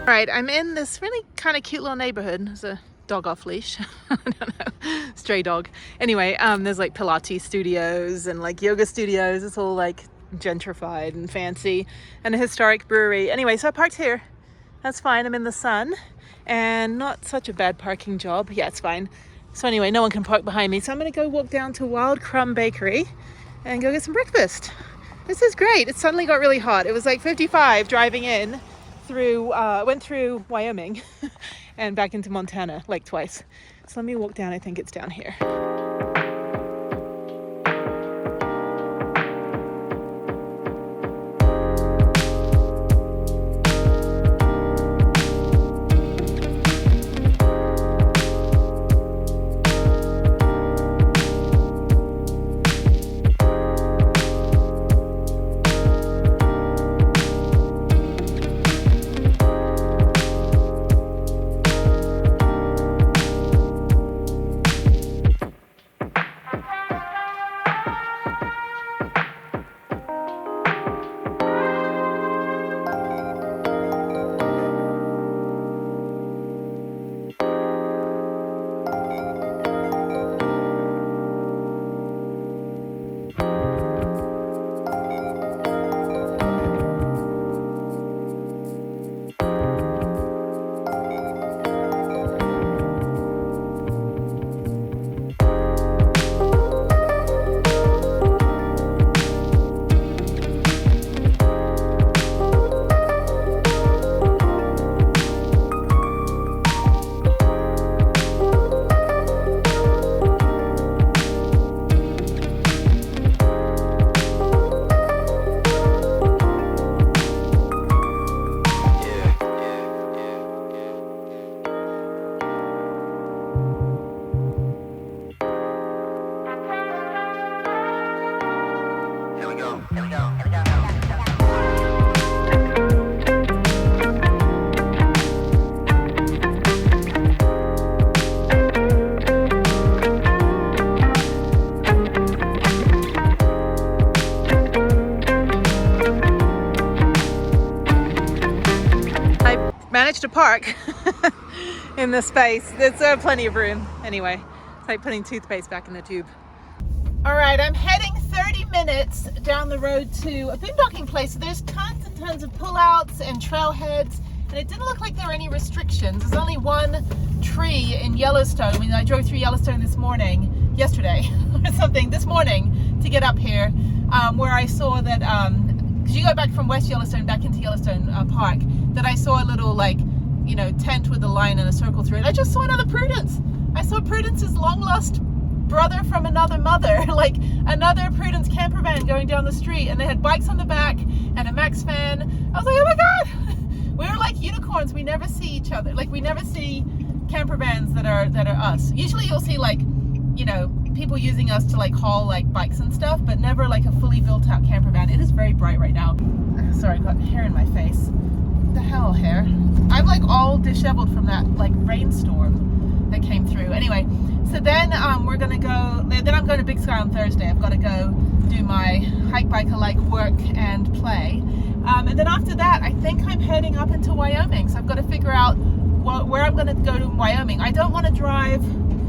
All right, I'm in this really kind of cute little neighborhood. There's a dog off leash. I don't know, stray dog. Anyway, there's like Pilates studios and like yoga studios. It's all like gentrified and fancy, and a historic brewery. Anyway, so I parked here. That's fine. I'm in the sun and not such a bad parking job. Yeah, it's fine. So anyway, no one can park behind me. So I'm gonna go walk down to Wild Crumb Bakery and go get some breakfast. This is great. It suddenly got really hot. It was like 55 driving in through, went through Wyoming and back into Montana like twice. So let me walk down. I think it's down here. Managed to park in this space. There's plenty of room. Anyway, it's like putting toothpaste back in the tube. All right, I'm heading 30 minutes down the road to a boondocking place. So there's tons and tons of pullouts and trailheads, and it didn't look like there were any restrictions. There's only one tree in Yellowstone. I mean, I drove through Yellowstone yesterday or something, this morning to get up here, where I saw that, because you go back from West Yellowstone back into Yellowstone Park, that I saw a little tent with a line and a circle through it. I just saw another Prudence. I saw Prudence's long lost brother from another mother, like another Prudence camper van going down the street, and they had bikes on the back and a Max fan. I was like, oh my God, we're like unicorns. We never see each other. Like we never see camper vans that are us. Usually you'll see people using us to haul bikes and stuff, but never like a fully built out camper van. It is very bright right now. Sorry, I got hair in my face. What the hell, hair? I'm all disheveled from that rainstorm that came through. Anyway, so then we're gonna go. Then I'm going to Big Sky on Thursday. I've got to go do my hike, bike, work and play. And then after that, I think I'm heading up into Wyoming. So I've got to figure out where I'm going to go to Wyoming. I don't want to drive,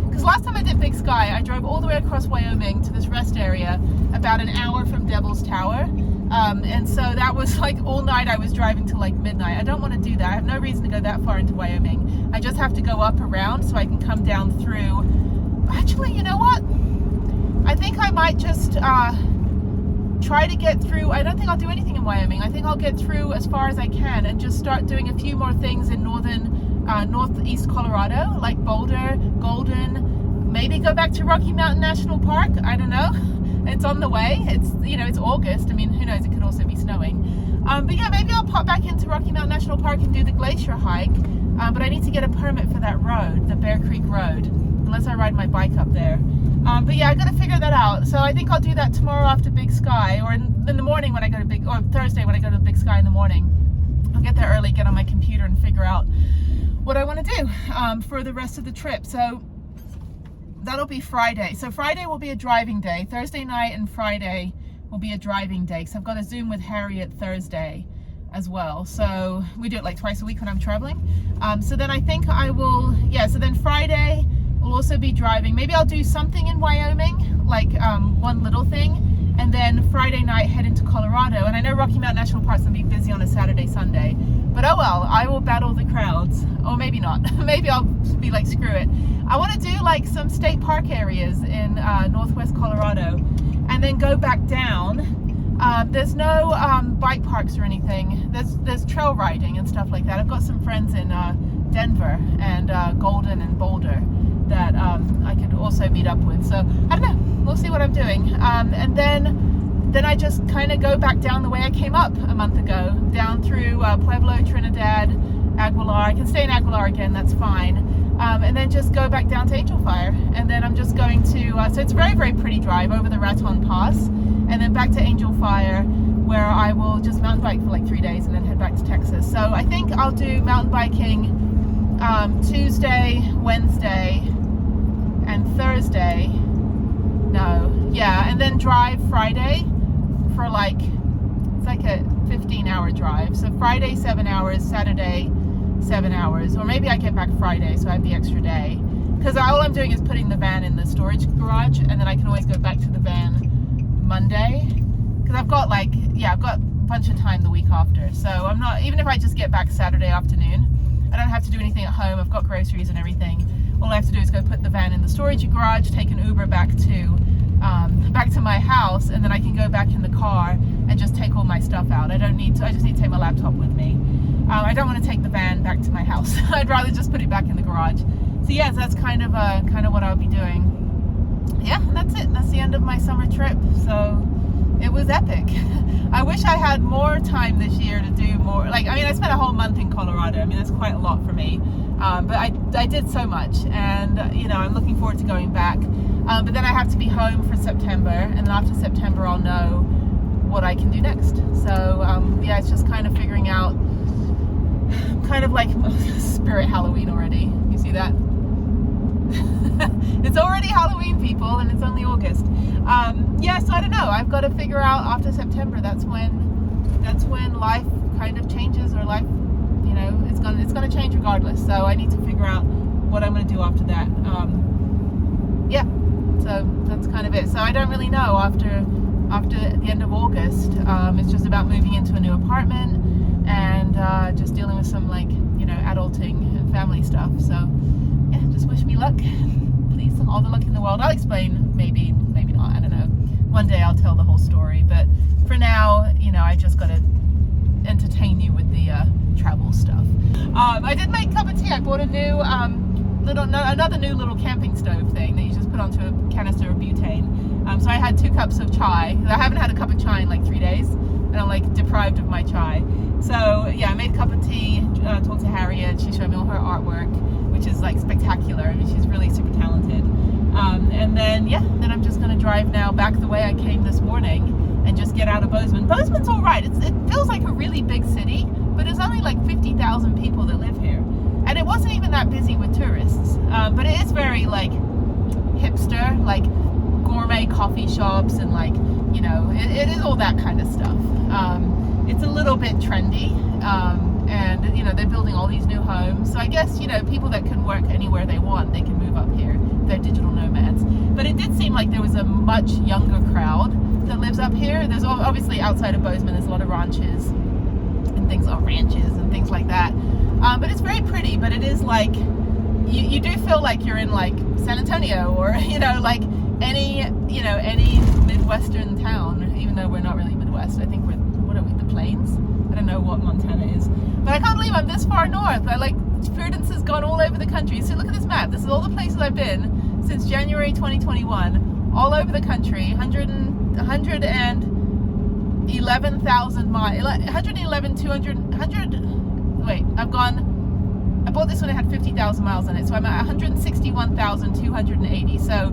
because last time I did Big Sky, I drove all the way across Wyoming to this rest area, about an hour from Devil's Tower. And so that was all night I was driving till midnight. I don't want to do that. I have no reason to go that far into Wyoming. I just have to go up around so I can come down through. Actually, you know what? I think I might just try to get through. I don't think I'll do anything in Wyoming. I think I'll get through as far as I can and just start doing a few more things in northeast Colorado, like Boulder, Golden, maybe go back to Rocky Mountain National Park. I don't know. It's on the way. It's August. I mean, who knows? It could also be snowing. But yeah, maybe I'll pop back into Rocky Mountain National Park and do the glacier hike. But I need to get a permit for that road, the Bear Creek Road, unless I ride my bike up there. But yeah, I got to figure that out. So I think I'll do that tomorrow after Big Sky, or in the morning when I go to or Thursday when I go to Big Sky in the morning. I'll get there early, get on my computer and figure out what I want to do for the rest of the trip. So that'll be Friday. So Friday will be a driving day. Thursday night and Friday will be a driving day. So I've got a Zoom with Harriet Thursday. as well. So we do it like twice a week when I'm traveling. So then I think I will, so then Friday we'll also be driving. Maybe I'll do something in Wyoming, like one little thing, and then Friday night head into Colorado. And I know Rocky Mountain National Park's gonna be busy on a Saturday, Sunday, but oh well, I will battle the crowds. Or maybe not. Maybe I'll be like, screw it. I want to do like some state park areas in northwest Colorado, and then go back down. There's no bike parks or anything. There's trail riding and stuff like that. I've got some friends in Denver and Golden and Boulder that I could also meet up with. So I don't know. We'll see what I'm doing. And then I just kind of go back down the way I came up a month ago, down through Pueblo, Trinidad, Aguilar. I can stay in Aguilar again. That's fine. And then just go back down to Angel Fire. And then I'm just going to, so it's a very, very pretty drive over the Raton Pass, and then back to Angel Fire, where I will just mountain bike for like 3 days and then head back to Texas. So I think I'll do mountain biking Tuesday, Wednesday, and Thursday. And then drive Friday for like, it's like a 15-hour drive. So Friday 7 hours, Saturday 7 hours, or maybe I get back Friday so I have the extra day, because all I'm doing is putting the van in the storage garage, and then I can always go back to the van Monday, because I've got a bunch of time the week after. So I'm not, even if I just get back Saturday afternoon, I don't have to do anything at home. I've got groceries and everything. All I have to do is go put the van in the storage garage, take an Uber back to my house, and then I can go back in the car and just take all my stuff out. I just need to take my laptop with me. I don't want to take the van back to my house. I'd rather just put it back in the garage. So yes, that's kind of what I'll be doing. Yeah, and that's it. That's the end of my summer trip. So it was epic. I wish I had more time this year to do more. I spent a whole month in Colorado. That's quite a lot for me. But I did so much, and I'm looking forward to going back. But then I have to be home for September, and then after September I'll know what I can do next. So it's just kind of figuring out, kind of like spirit Halloween already. You see that? It's already Halloween, people, and it's only August. So I don't know. I've got to figure out after September. That's when life kind of changes, or life, it's gonna change regardless. So I need to figure out what I'm gonna do after that. So that's kind of it. So I don't really know after the end of August. It's just about moving into a new apartment and just dealing with some adulting and family stuff. So yeah, just wish me luck. Please, all the luck in the world. I'll explain, maybe not, I don't know. One day I'll tell the whole story, but for now, I just got to entertain you with the travel stuff. I did make a cup of tea. I bought a new another new little camping stove thing that you just put onto a canister of butane. So I had 2 cups of chai. I haven't had a cup of chai in like 3 days, and I'm deprived of my chai. So yeah, I made a cup of tea, talked to Harriet. She showed me all her artwork, which is spectacular. She's really super talented. And then I'm just gonna drive now back the way I came this morning and just get out of Bozeman. Bozeman's all right. It feels like a really big city, but there's only 50,000 people that live here. And it wasn't even that busy with tourists. But it is very hipster, gourmet coffee shops, and it is all that kind of stuff. It's a little bit trendy, and they're building all these new homes. So I guess people that can work anywhere they want, they can move up here. They're digital nomads. But it did seem like there was a much younger crowd that lives up here. There's obviously, outside of Bozeman, there's a lot of ranches and things like that. But it's very pretty. But it is you do feel like you're in San Antonio, or any Midwestern town, even though we're not really Midwest. I think what are we, the Plains? I don't know what Montana is, but I can't believe I'm this far north. Prudence has gone all over the country. So look at this map. This is all the places I've been since January 2021, all over the country. 111,000 miles, 111, 200, wait, I bought this when it had 50,000 miles on it, so I'm at 161,280. So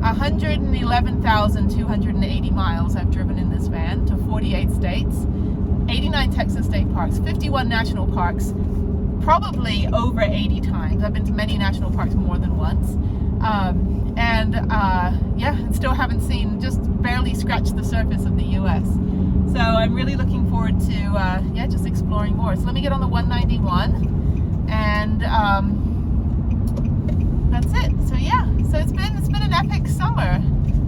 111,280 miles I've driven in this van to 48 states, 89 Texas state parks, 51 national parks, probably over 80 times. I've been to many national parks more than once. Still haven't just barely scratched the surface of the US. So I'm really looking forward forward to yeah, just exploring more. So let me get on the 191, and that's it. So yeah, so it's been an epic summer.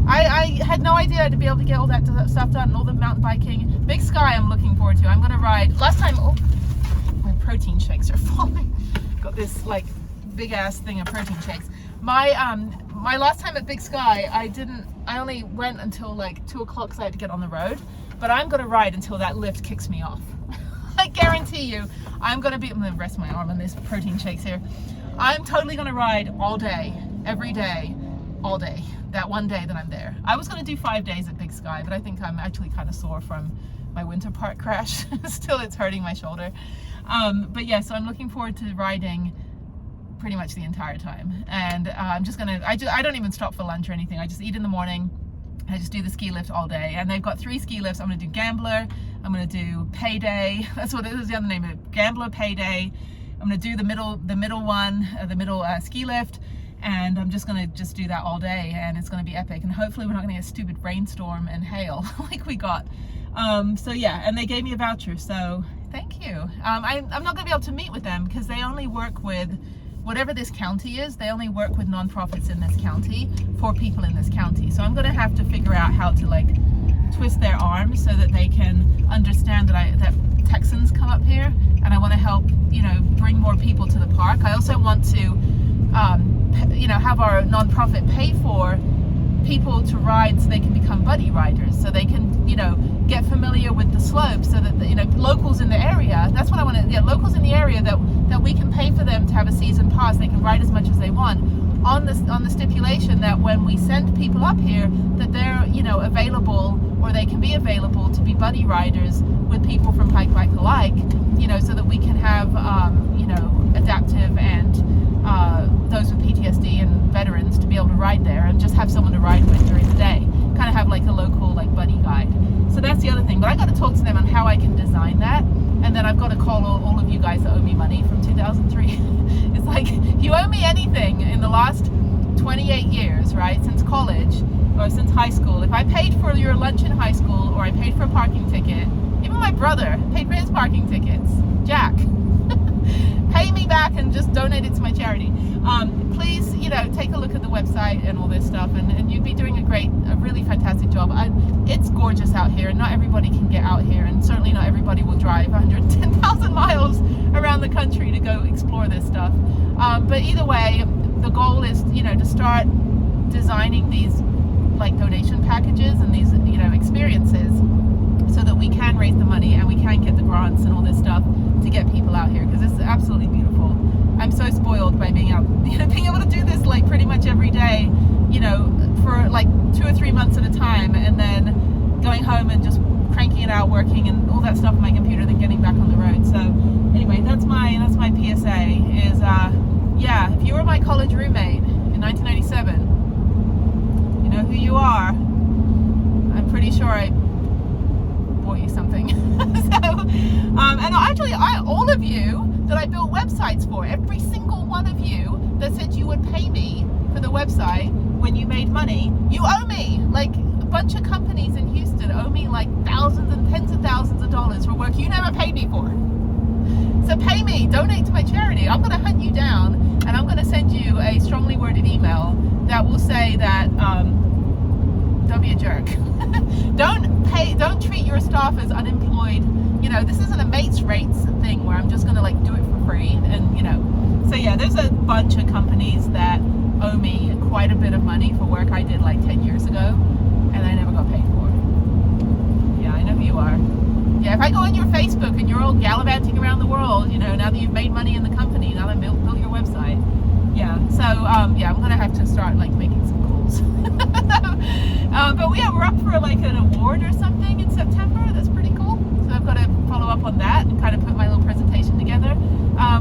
I had no idea I'd be able to get all that stuff done, and all the mountain biking. Big Sky I'm looking forward to. I'm gonna ride. Last time, oh, my protein shakes are falling. Got this like big ass thing of protein shakes. My last time at Big Sky, I only went until like 2 o'clock, so I had to get on the road. But I'm gonna ride until that lift kicks me off. I guarantee you, I'm gonna rest my arm on this protein shakes here. I'm totally gonna ride all day, every day, all day. That one day that I'm there. I was gonna do 5 days at Big Sky, but I think I'm actually kind of sore from my winter park crash. Still, it's hurting my shoulder. But yeah, so I'm looking forward to riding pretty much the entire time. And I'm just gonna, I don't even stop for lunch or anything. I just eat in the morning. I just do the ski lift all day. And they've got 3 ski lifts. I'm gonna do Gambler, I'm gonna do Payday. That's what it is, the other name of it. Gambler, Payday. I'm gonna do the middle ski lift. And I'm just gonna do that all day, and it's gonna be epic. And hopefully we're not gonna get a stupid rainstorm and hail like we got. So yeah, and they gave me a voucher, so thank you. I'm not gonna be able to meet with them because they only work with, whatever this county is, they only work with nonprofits in this county for people in this county. So I'm gonna have to figure out how to like twist their arms so that they can understand that Texans come up here, and I want to help, bring more people to the park. I also want to have our nonprofit pay for people to ride so they can become buddy riders, so they can get familiar with the slopes, so that locals in the area, that's what I want to, locals in the area, that we can pay for them to have a season pass. They can ride as much as they want on the stipulation that when we send people up here, that they're available, or they can be available to be buddy riders with people from Pike Bike Alike, so that we can have adaptive and those with PTSD and veterans to be able to ride there, and just have someone to ride with during the day. Kind of have like a local buddy guide. So that's the other thing. But I got to talk to them on how I can design that, and then I've got to call all of you guys that owe me money from 2003. It's like, you owe me anything in the last 28 years, right? Since college or since high school. If I paid for your lunch in high school, or I paid for a parking ticket, even my brother paid for his parking tickets. Jack, pay me back and just donate it to my charity. Please, take a look at the website and all this stuff, and you'd be doing a really fantastic job. It's gorgeous out here, and not everybody can get out here, and certainly not everybody will drive 110,000 miles around the country to go explore this stuff. But either way, the goal is, to start designing these donation packages and these, experiences, so that we can raise the money and we can get the grants and all this stuff to get people out here, because it's absolutely beautiful. I'm so spoiled by being able to do this pretty much every day, for 2 or 3 months at a time, and then going home and just cranking it out, working and all that stuff on my computer, then getting back on the road. So anyway, that's my PSA is yeah, if you were my college roommate in 1997, you know who you are. I'm pretty sure I bought you something. And actually, all of you that I built websites for, every single one of you that said you would pay me for the website when you made money, you owe me. A bunch of companies in Houston owe me thousands and tens of thousands of dollars for work you never paid me for. So pay me, donate to my charity. I'm going to hunt you down, and I'm going to send you a strongly worded email that will say that don't be a jerk. Don't treat your staff as unemployed. This isn't a mates rates thing where I'm just gonna do it for free. And so yeah, there's a bunch of companies that owe me quite a bit of money for work I did 10 years ago, and I never got paid for. Yeah, I know who you are. Yeah, if I go on your Facebook and you're all gallivanting around the world, now that you've made money in the company, now that I built your website. Yeah, so yeah, I'm gonna have to start making some calls. But yeah, we're up for an award or something in September. That's pretty cool. So I've got to follow up on that and kind of put my little presentation together.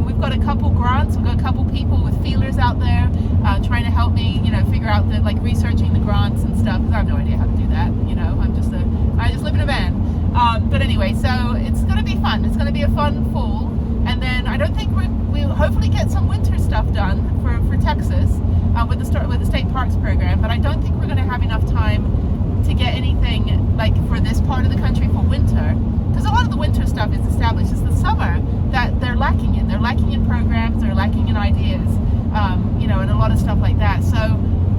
We've got a couple grants. We've got a couple people with feelers out there trying to help me, figure out the researching the grants and stuff, because I have no idea how to do that. I just live in a van. But anyway, so it's going to be fun. It's going to be a fun fall. And then I don't think we'll hopefully get some winter stuff done for Texas with the state parks program. But I don't think we're going to have enough time to get anything like for this part of the country for winter, because a lot of the winter stuff is established. It's the summer that they're lacking in. They're lacking in programs, they're lacking in ideas, you know, and a lot of stuff like that. So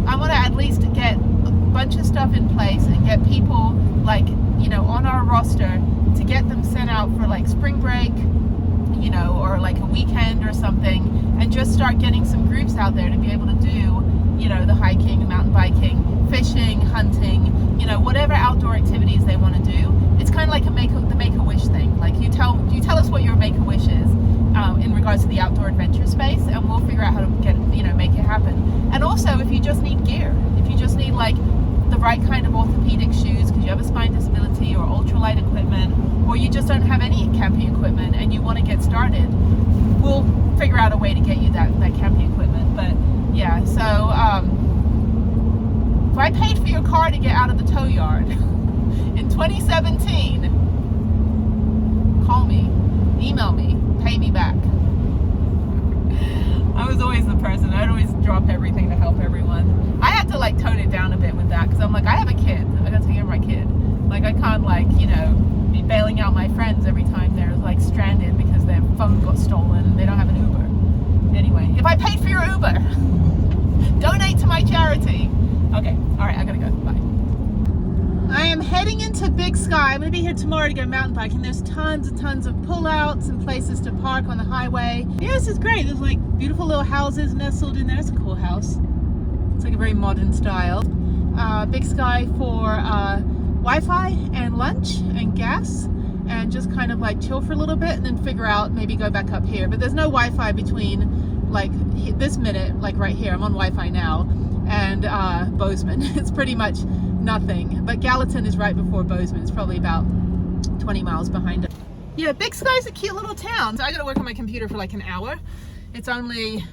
I want to at least get a bunch of stuff in place and get people like, you know, on our roster to get them sent out for like spring break, you know, or like a weekend or something, and just start getting some groups out there to be able to do, you know, the hiking, mountain biking, fishing, hunting, you know, whatever outdoor activities they want to do. It's kind of like the Make-A-Wish thing. Like you tell us what your Make-A-Wish is in regards to the outdoor adventure space, and we'll figure out how to get, you know, make it happen. And also, if you just need gear, if you just need like the right kind of orthopedic shoes because you have a spine disability, or ultralight equipment, or you just don't have any camping equipment and you want to get started, we'll figure out a way to get you that camping equipment. But yeah, so if I paid for your car to get out of the tow yard in 2017, call me, email me, pay me back. I was always the person, I'd always drop everything to help everyone. I had to like tone it down a bit with that, because I'm like, I have a kid, I gotta take care of my kid. Like I can't like, you know, be bailing out my friends every time they're like stranded because their phone got stolen and they don't have an Uber. Anyway, if I paid for your Uber, donate to my charity. Okay, all right, I gotta go, bye. I am heading into Big Sky. I'm gonna be here tomorrow to go mountain biking. There's tons and tons of pullouts and places to park on the highway. Yeah, this is great. There's like beautiful little houses nestled in there. It's a cool house. It's like a very modern style. Big Sky for Wi-Fi and lunch and gas, and just kind of like chill for a little bit and then figure out maybe go back up here. But there's no Wi-Fi between like this minute, like right here, I'm on Wi-Fi now, and Bozeman. It's pretty much nothing. But Gallatin is right before Bozeman. It's probably about 20 miles behind it. Yeah, Big Sky's a cute little town. So I gotta work on my computer for like an hour. It's only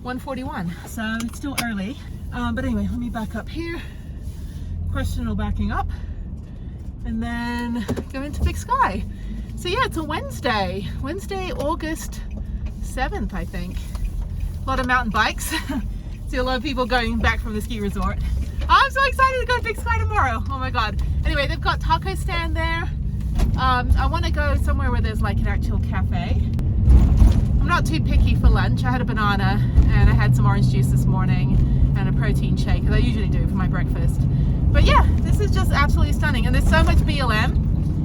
1:41, so it's still early. But anyway, let me back up here. Questionable backing up, and then go into Big Sky. So yeah, it's a Wednesday, August 7th, I think. A lot of mountain bikes. See a lot of people going back from the ski resort. I'm so excited to go to Big Sky tomorrow. Oh my God. Anyway, they've got taco stand there. I want to go somewhere where there's like an actual cafe. I'm not too picky for lunch. I had a banana and I had some orange juice this morning and a protein shake, as I usually do for my breakfast. But yeah, this is just absolutely stunning, and there's so much BLM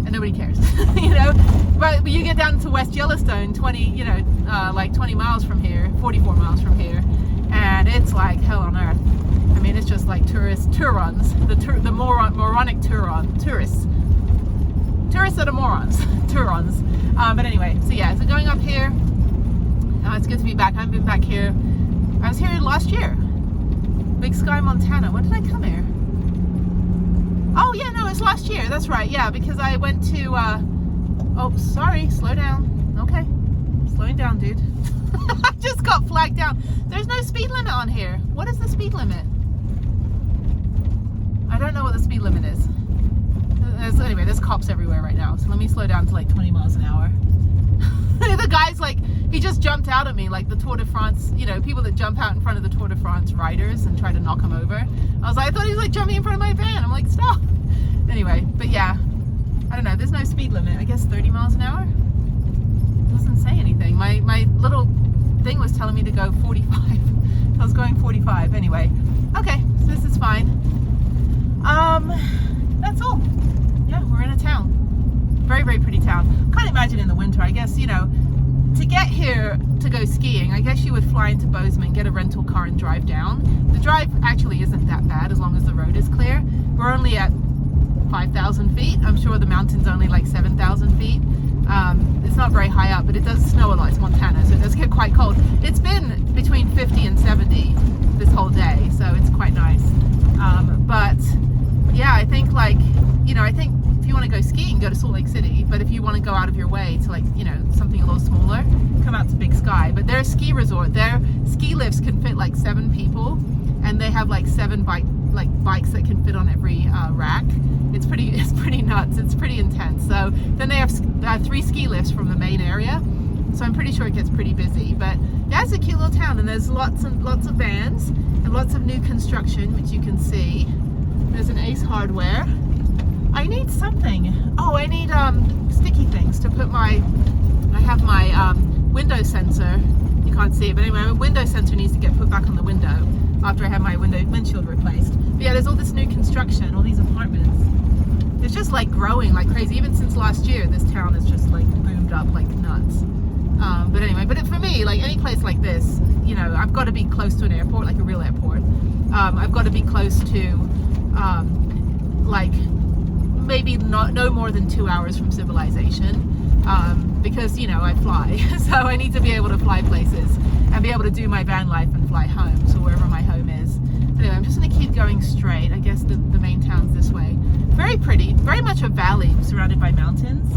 and nobody cares. You know, but you get down to West Yellowstone, 20 miles from here, 44 miles from here, and it's like hell on earth. I mean, it's just like tourists, the moronic tourists that are morons, Turons. But anyway, so yeah, so going up here, it's good to be back. I haven't been back here. I was here last year, Big Sky, Montana. When did I come here? Oh yeah, no, it's last year. That's right. Yeah, because I went to. Oh, sorry. Slow down. Okay, slowing down, dude. I just got flagged down. There's no speed limit on here. What is the speed limit? I don't know what the speed limit is. Anyway, there's cops everywhere right now. So let me slow down to like 20 miles an hour. The guy's like, he just jumped out at me like the Tour de France, you know, people that jump out in front of the Tour de France riders and try to knock him over. I thought he was like jumping in front of my van. I'm like, stop. Anyway, but yeah, I don't know. There's no speed limit. I guess 30 miles an hour. It doesn't say anything. My little thing was telling me to go 45. I was going 45 anyway. Okay, so this is fine. That's all. Yeah, we're in a town. Very, very pretty town. Can't imagine in the winter. I guess, you know, to get here to go skiing, I guess you would fly into Bozeman, get a rental car and drive down. The drive actually isn't that bad as long as the road is clear. We're only at 5,000 feet. I'm sure the mountain's only like 7,000 feet. It's not very high up, but it does snow a lot. It's Montana, so it does get quite cold. It's been between 50 and 70 this whole day, so it's quite nice. But yeah, I think like, you know, I think if you want to go skiing, go to Salt Lake City. But if you want to go out of your way to like, you know, something a little smaller, come out to Big Sky. But their ski resort, their ski lifts can fit like 7 people, and they have like 7 bikes that can fit on every rack. It's pretty nuts. It's pretty intense. So then they have 3 ski lifts from the main area. So I'm pretty sure it gets pretty busy. But yeah, it's a cute little town, and there's lots and lots of vans and lots of new construction, which you can see. There's an Ace Hardware. I need something. Oh, I need sticky things to put I have my window sensor. You can't see it, but anyway, my window sensor needs to get put back on the window after I have my windshield replaced. But yeah, there's all this new construction, all these apartments. It's just like growing like crazy. Even since last year, this town has just like boomed up like nuts. But anyway, for me, like any place like this, you know, I've got to be close to an airport, like a real airport. I've got to be close to like maybe no more than 2 hours from civilization, because, you know, I fly. So I need to be able to fly places and be able to do my van life and fly home, so wherever my home is. Anyway, I'm just going to keep going straight. I guess the main town's this way. Very pretty, very much a valley surrounded by mountains,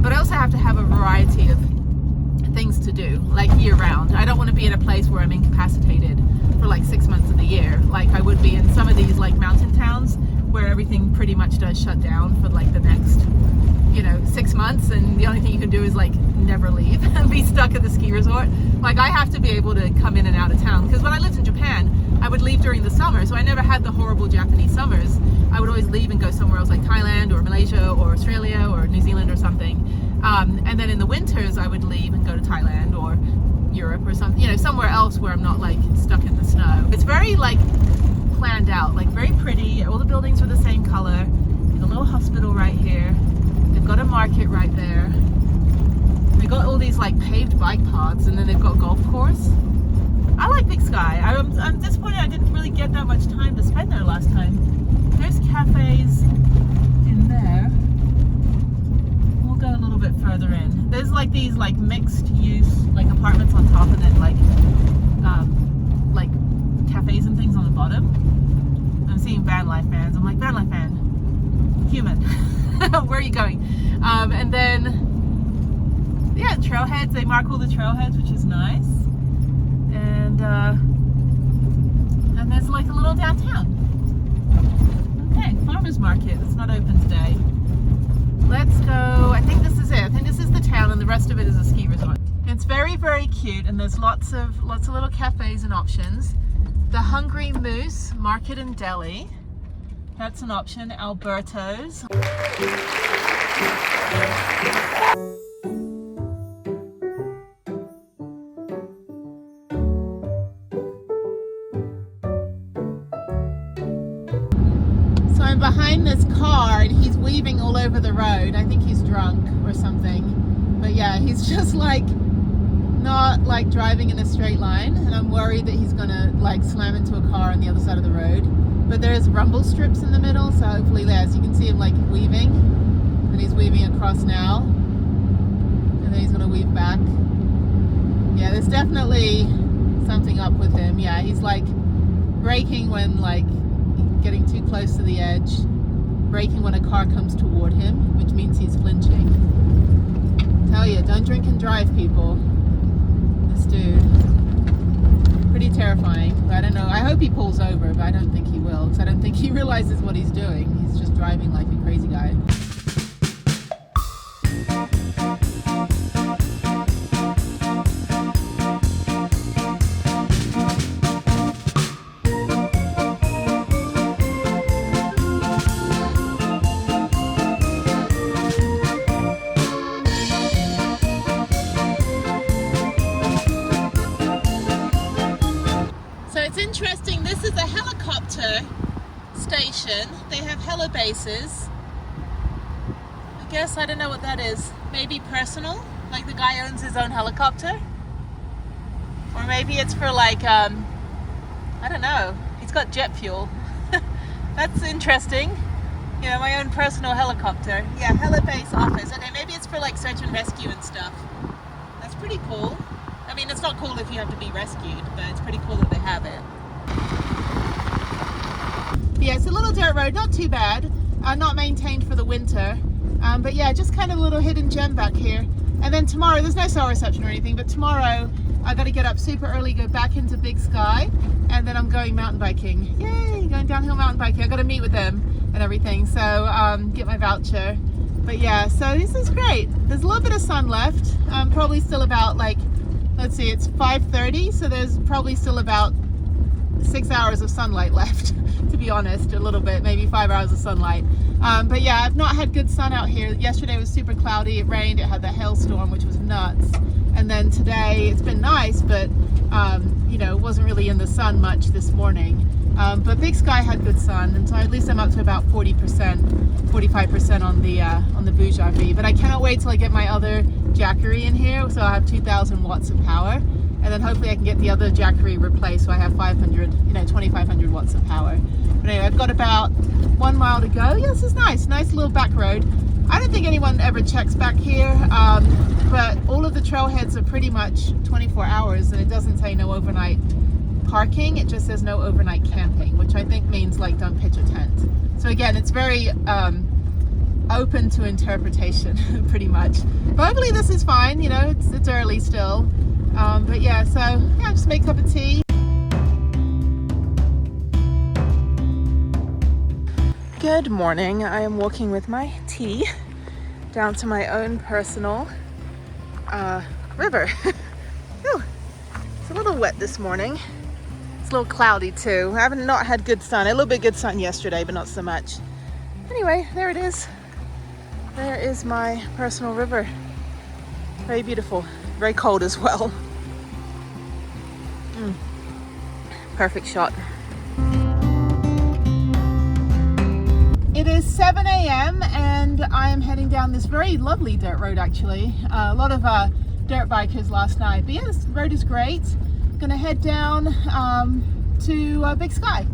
but I also have to have a variety of things to do, like year round. I don't want to be in a place where I'm incapacitated for like 6 months of the year, like I would be in some of these like mountain towns where everything pretty much does shut down for like the next, you know, 6 months, and the only thing you can do is like never leave and be stuck at the ski resort. Like I have to be able to come in and out of town, because when I lived in Japan, I would leave during the summer, so I never had the horrible Japanese summers. I would always leave and go somewhere else, like Thailand or Malaysia or Australia or New Zealand or something. And then in the winters, I would leave and go to Thailand or Europe or something, you know, somewhere else where I'm not like stuck in the snow. It's very like planned out, like very pretty. All the buildings are the same color. There's a little hospital right here. They've got a market right there. They got all these like paved bike paths, and then they've got a golf course. I like Big Sky. I'm disappointed I didn't really get that much time to spend there last time. There's cafes in there. We'll go a little bit further in. There's like these like mixed use like apartments on top, and then like cafes and things on the bottom. I'm seeing Vanlife fans. I'm like, Vanlife fan, human. Where are you going? And then yeah, trailheads. They mark all the trailheads, which is nice. And there's like a little downtown. Okay, farmers market. It's not open today. Let's go. I think this is it. I think this is the town, and the rest of it is a ski resort. It's very, very cute, and there's lots of little cafes and options. The Hungry Moose Market and Deli. That's an option. Alberto's. I'm behind this car and he's weaving all over the road. I think he's drunk or something, but yeah, he's just like not like driving in a straight line, and I'm worried that he's gonna like slam into a car on the other side of the road. But there's rumble strips in the middle, so hopefully there. So you can see him like weaving, and he's weaving across now, and then he's gonna weave back. Yeah, there's definitely something up with him. Yeah, he's like braking when like getting too close to the edge, braking when a car comes toward him, which means he's flinching. Tell you, don't drink and drive, people. This dude, pretty terrifying. But I don't know. I hope he pulls over, but I don't think he will, because I don't think he realizes what he's doing. He's just driving like a crazy guy. Interesting, this is a helicopter station. They have helibases. I guess, I don't know what that is. Maybe personal, like the guy owns his own helicopter. Or maybe it's for like, I don't know. He's got jet fuel. That's interesting. You know, my own personal helicopter. Yeah, helibase office. Okay, maybe it's for like search and rescue and stuff. That's pretty cool. I mean, it's not cool if you have to be rescued, but it's pretty cool that they have it. Yeah, it's a little dirt road, not too bad. Not maintained for the winter. But yeah, just kind of a little hidden gem back here. And then tomorrow, there's no cell reception or anything, but tomorrow I got to get up super early, go back into Big Sky, and then I'm going mountain biking. Yay, going downhill mountain biking. I got to meet with them and everything, so get my voucher. But yeah, so this is great. There's a little bit of sun left. Probably still about like, let's see, it's 5:30, so there's probably still about 6 hours of sunlight left to be honest, a little bit, maybe 5 hours of sunlight. But yeah, I've not had good sun out here. Yesterday was super cloudy, it rained, it had that hailstorm, which was nuts. And then today it's been nice, but you know, it wasn't really in the sun much this morning. But Big Sky had good sun, and so at least I'm up to about 40%, 45% on the Boojavie. But I cannot wait till I get my other Jackery in here, so I have 2,000 watts of power, and then hopefully I can get the other Jackery replaced, so I have 500, you know, 2,500 watts of power. But anyway, I've got about 1 mile to go. Yeah, this is nice little back road. I don't think anyone ever checks back here, but all of the trailheads are pretty much 24 hours, and it doesn't say no overnight parking, it just says no overnight camping, which I think means like don't pitch a tent. So again, it's very open to interpretation pretty much. But hopefully this is fine, you know, it's early still. But yeah, so yeah, just make a cup of tea. Good morning. I am walking with my tea down to my own personal river. Whew. It's a little wet this morning. It's a little cloudy too. I haven't not had good sun. A little bit good sun yesterday, but not so much. Anyway, there it is. There is my personal river. Very beautiful. Very cold as well. Perfect shot. It is 7 a.m. and I am heading down this very lovely dirt road actually. A lot of dirt bikers last night. But yeah, this road is great. Gonna head down to Big Sky.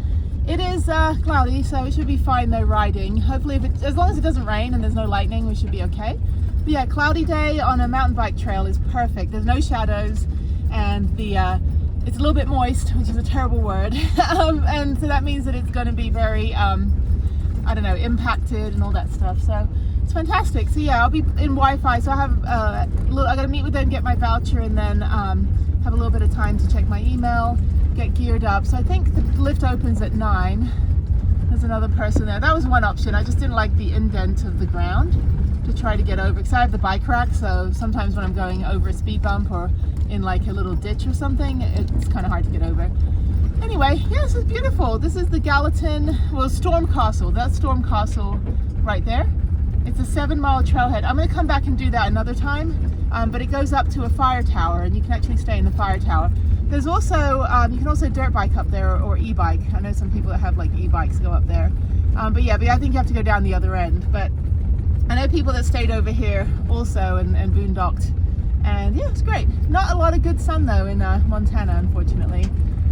It is cloudy, so it should be fine though riding. Hopefully, as long as it doesn't rain and there's no lightning, we should be okay. But yeah, cloudy day on a mountain bike trail is perfect. There's no shadows, and it's a little bit moist, which is a terrible word. And so that means that it's going to be very, I don't know, impacted and all that stuff. So it's fantastic. So yeah, I'll be in Wi-Fi. So I have I got to meet with them, get my voucher, and then have a little bit of time to check my email, get geared up. So I think the lift opens at 9. There's another person there. That was one option. I just didn't like the indent of the ground to try to get over, because I have the bike rack, so sometimes when I'm going over a speed bump or in like a little ditch or something, it's kind of hard to get over. Anyway, yeah, this is beautiful. This is the Gallatin, well, Storm Castle. That's Storm Castle right there. It's a 7-mile trailhead. I'm going to come back and do that another time, but it goes up to a fire tower, and you can actually stay in the fire tower. There's also, you can also dirt bike up there, or e-bike. I know some people that have like e-bikes go up there. But yeah, I think you have to go down the other end. But I know people that stayed over here also and boondocked. And yeah, it's great. Not a lot of good sun though in Montana, unfortunately.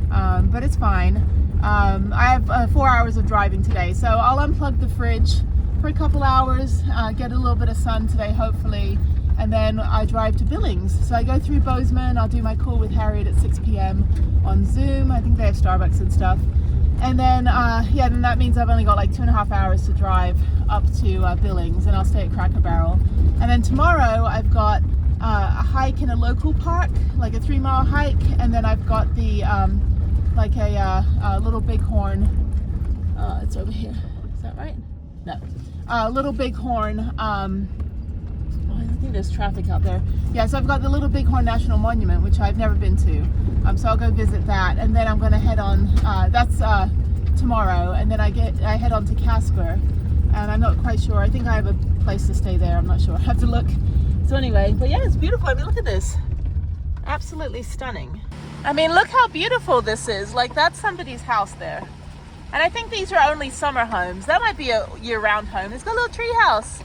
But it's fine. I have 4 hours of driving today, so I'll unplug the fridge for a couple hours, get a little bit of sun today, hopefully. And then I drive to Billings. So I go through Bozeman, I'll do my call with Harriet at 6 p.m. on Zoom. I think they have Starbucks and stuff. And then, yeah, then that means I've only got like 2.5 hours to drive up to Billings, and I'll stay at Cracker Barrel. And then tomorrow I've got a hike in a local park, like a 3-mile hike. And then I've got the, like a Little Bighorn, it's over here. Is that right? No. Little Bighorn, I think there's traffic out there. Yeah, so I've got the Little Bighorn National Monument, which I've never been to. So I'll go visit that, and then I'm going to head on. That's tomorrow, and then I head on to Casper, and I'm not quite sure. I think I have a place to stay there. I'm not sure. I have to look. So anyway, but yeah, it's beautiful. I mean, look at this. Absolutely stunning. I mean, look how beautiful this is. Like, that's somebody's house there. And I think these are only summer homes. That might be a year-round home. It's got a little tree house.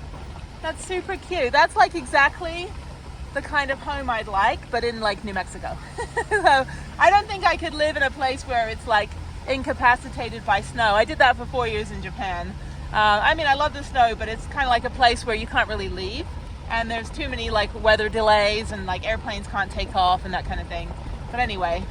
That's super cute. That's like exactly the kind of home I'd like, but in like New Mexico. So I don't think I could live in a place where it's like incapacitated by snow. I did that for 4 years in Japan. I mean, I love the snow, but it's kind of like a place where you can't really leave. And there's too many like weather delays, and like airplanes can't take off and that kind of thing. But anyway.